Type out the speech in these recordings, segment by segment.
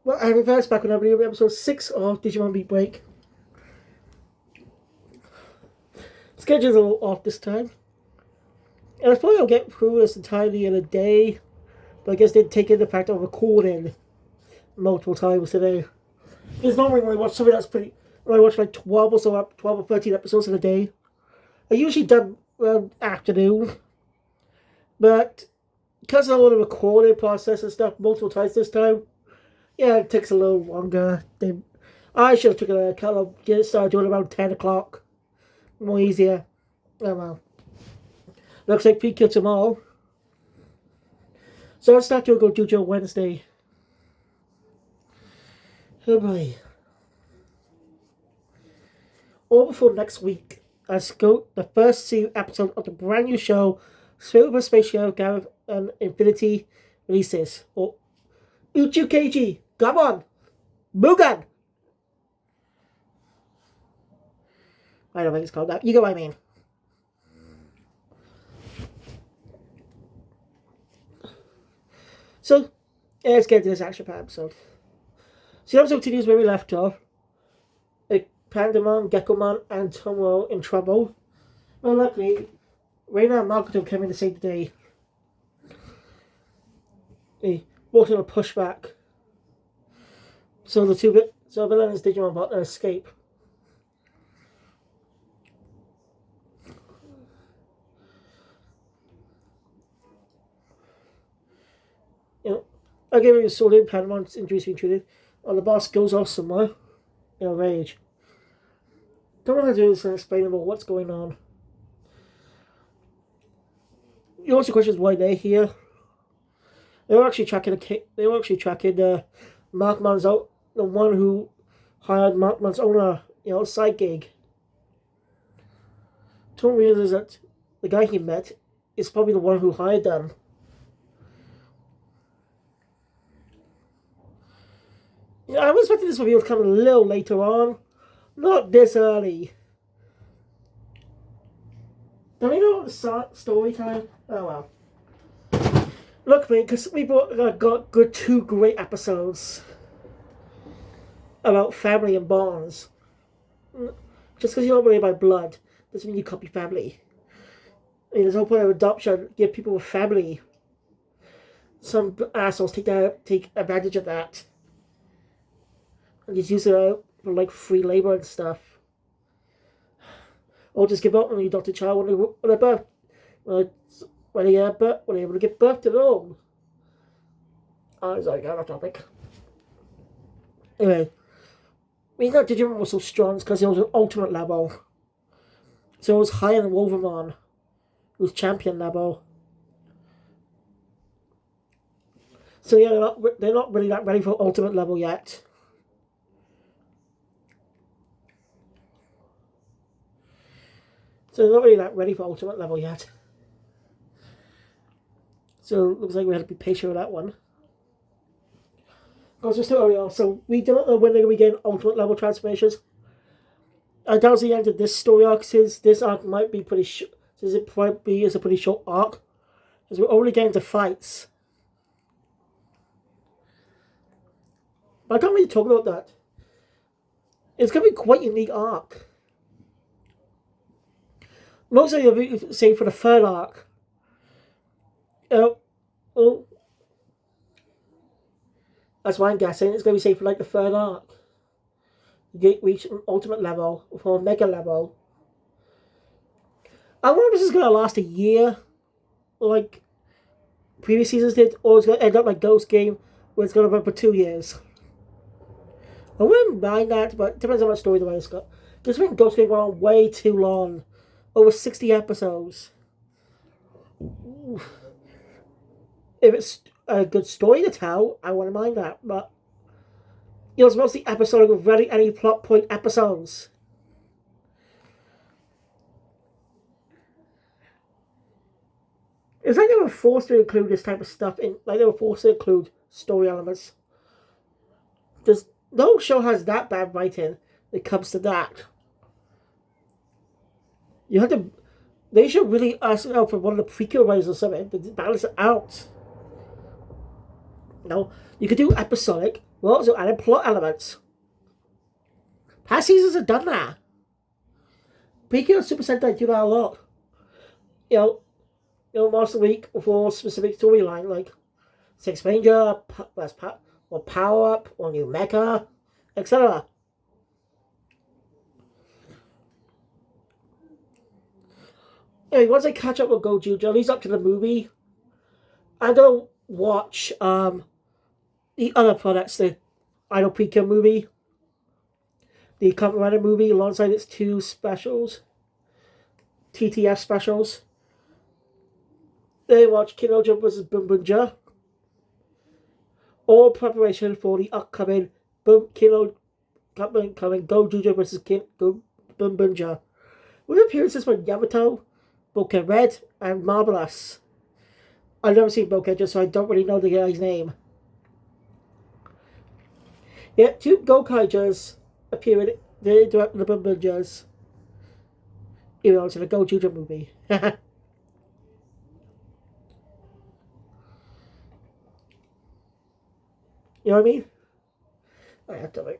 Well, I'm first back with episode 6 of Digimon Beatbreak. Schedule's a little off this time. And I thought I'll get through this entirely in a day, but I guess they did take in the fact of recording multiple times today. Because normally when I watch something that's when I watch like 12 or so, 12 or 13 episodes in a day, I usually done around afternoon. But because of all the recording process and stuff multiple times this time, yeah, it takes a little longer. I should have taken a kind of get it started doing around 10 o'clock. More easier. Oh well. Looks like pre-kill tomorrow. So I'll start doing Go Jujo Wednesday. Oh boy. All before next week, let's go the first episode of the brand new show, Super Space Show Gareth and Infinity releases. Or Uchu Keiji, come on! Mugan! I don't think it's called that. You get what I mean. So, let's get to this action pack episode. So the episode continues where we left off. Pandamon, Geckomon, and Tomo in trouble. Well, luckily, Reina and Makoto came in to save the day. They walked on a pushback. So the villain and his Digimon partner escape. I gave him a sword in, Pandamon's injuries being treated, and the boss goes off somewhere in a rage. Don't want to do this unexplainable what's going on. You also question why they're here. They were actually tracking Markman's out, the one who hired Markman's owner, side gig. Don't realize that the guy he met is probably the one who hired them. I was expecting this review to come a little later on. Not this early. Don't we know the story time? Oh well. Look, mate, because we got two great episodes about family and bonds. Just because you're not related by blood doesn't mean you can't be family. I mean, there's no point of adoption. Give people a family. Some assholes take advantage of that. And just use it for like free labor and stuff. Or just give up when you adopt a child when they're birth. When they're able to give birth to their own. Oh, sorry, got off topic. Anyway, that Digimon was so strong because it was an ultimate level. So it was higher than Wolverine, who was champion level. So yeah, they're not really that ready for ultimate level yet. So they're not really that ready for ultimate level yet. So it looks like we have to be patient with that one. Because we're still early on, so we don't know when they're going to be getting ultimate level transformations. I doubt the end of this story arc, since this arc might be pretty short. Since it probably is a pretty short arc. Because we're already getting to fights. But I can't really talk about that. It's going to be quite a unique arc. Mostly, I'll be saying for the third arc. That's why I'm guessing it's going to be safe for like the third arc. You reach an ultimate level or mega level. I wonder if this is going to last a year, like previous seasons did, or it's going to end up like Ghost Game, where it's going to run for 2 years. I wouldn't mind that, but it depends on what story the writer's got. Because I think Ghost Game went on way too long. Over 60 episodes. If it's a good story to tell, I wouldn't mind that. But, it's mostly episodic with really any plot point episodes. It's like they were forced to include this type of stuff in. Like they were forced to include story elements. No show has that bad writing when it comes to that. You have to. They should really ask out for one of the prequel writers or something to balance it out. You could do episodic, We also added plot elements. Past seasons have done that. Pikachu and Super Sentai do that a lot. You know, Monster Week for specific storyline, like Six Ranger, or Power Up, or New Mecha, etc. Anyway, once I catch up with Goju, at least up to the movie, I'm gonna watch the other products, the Idol Pika movie, the Kamen Rider movie, alongside its two specials, TTF specials. Then watch Kinojo vs. Bumbunja. All preparation for the upcoming coming Goju vs. Bumbunja, with appearances from Yamato, Bokeh Red, and Marvelous. I've never seen Bokeh, so I don't really know the guy's name. Yeah, two Gokaijas appear in the Bumbunjas, even though it's in a Goju movie. You know what I mean? I have to wait.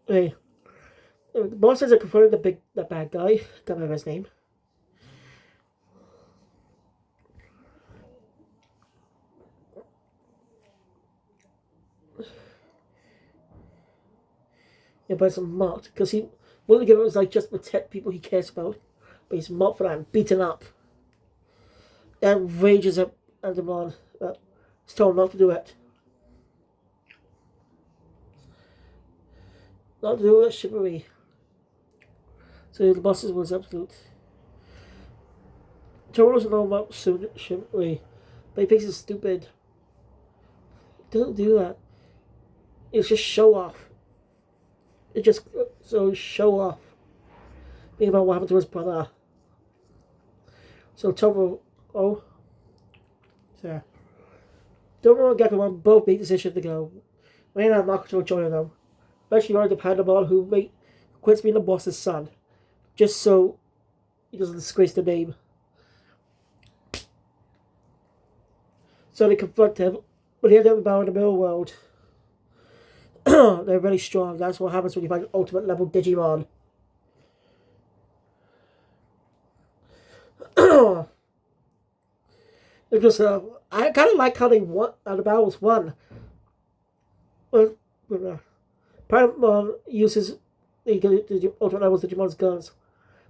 Hey, the bosses are confronting the bad guy. Can't remember his name. Yeah, but it's mocked because he wouldn't give it was like just protect people he cares about, but he's mocked for that and beaten up. And rages at him on. He's told not to do it. Not to do it, chivalry. So the bosses was absolute. Toro's know about chivalry, but he thinks it's stupid. Don't do that. It's just show off. It just so show off. Think about what happened to his brother. So Toro, sorry. Toro and Gekomon both made the decision to go. Raina and Makoto joining them. Eventually running to Pandamon, who quits being the boss's son, just so he doesn't disgrace the name. So they confront him, but they end up in the middle world. They're really strong. That's what happens when you find an ultimate level Digimon. Because I kind of like how they won, the battles won. Paramount uses the ultimate levels Digimon's guns,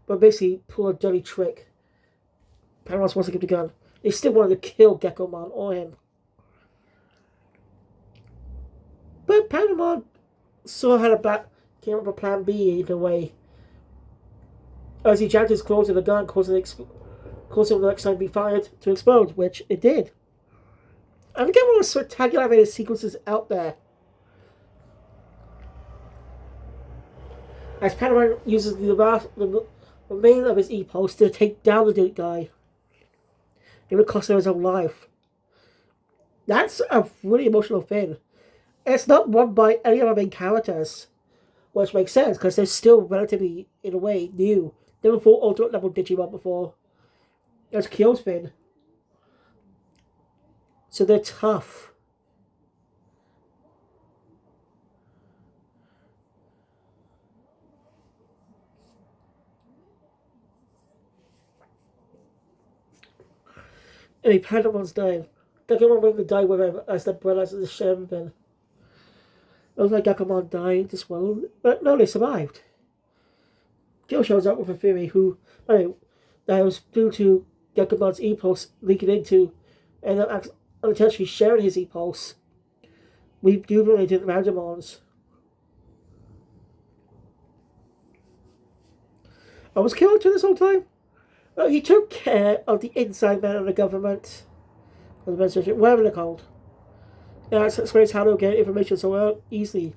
but basically pull a dirty trick. Paramount wants to give the gun. They still wanted to kill Gekomon or him. But Paramount saw how came up with a plan B either way. As he jammed his claws in the gun, causing the next time to be fired to explode, which it did. And again, one of the spectacular animated sequences out there. As Paramount uses the remainder of his E-Pulse to take down the guy. It would cost him his own life. That's a really emotional thing. It's not won by any of our main characters, which makes sense because they're still relatively, in a way, new. Never fought ultimate level Digimon before. That's Kyo's thing. So they're tough. And Padamon's dying. Gakumon went to die with him as the brothers of the Shenron. It was like Gakumon died as well, but no, they survived. Gil shows up with a theory that was due to Gakumon's E-Pulse leaking into and unintentionally sharing his E-Pulse. We duplicated Randomons. I was killed to this whole time. He took care of the inside men of the government, or the administration, whatever they're called. That explains how they'll get information so easily.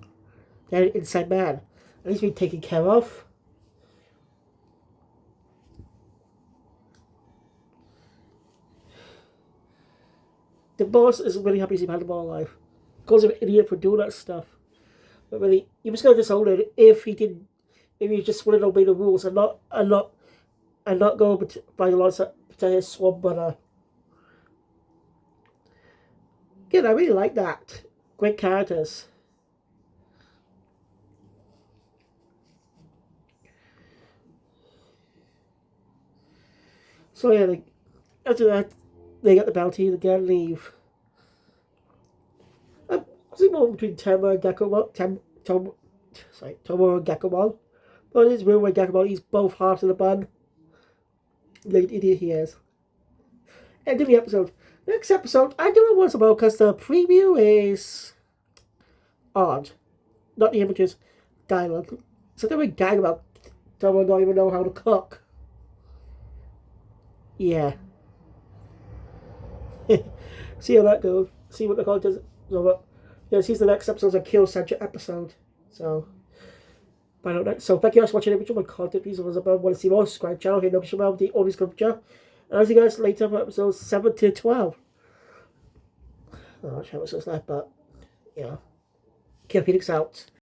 They're an inside man. And he's been taken care of. The boss is really happy to see Pandamon alive. Calls him an idiot for doing that stuff. But really, he was going to disown it if he just wanted to obey the rules and not and not go by the lots of his swamp brother. Again, I really like that. Great characters. So yeah, after that, they get the bounty and again leave. I think more between Tomo and Gakumon. Tomo and Gakumon. But it's weird when Gakumon eats both halves of the bun. Like an idiot he is. End of the episode. Next episode, I don't know what it's about because the preview is odd. Not the images, dialogue. So they're gag about someone don't even know how to cook. Yeah. See how that goes. See what the content is. So, yeah, see the next episode's a Kill Center episode. So, find out next. So, thank you guys for watching every my content. Please, if you want to see more, subscribe channel, hit notification bell, the always scripture. And I'll see you guys later for episodes 7 to 12. Oh, I wish episodes left, but, yeah. Kill Phoenix out.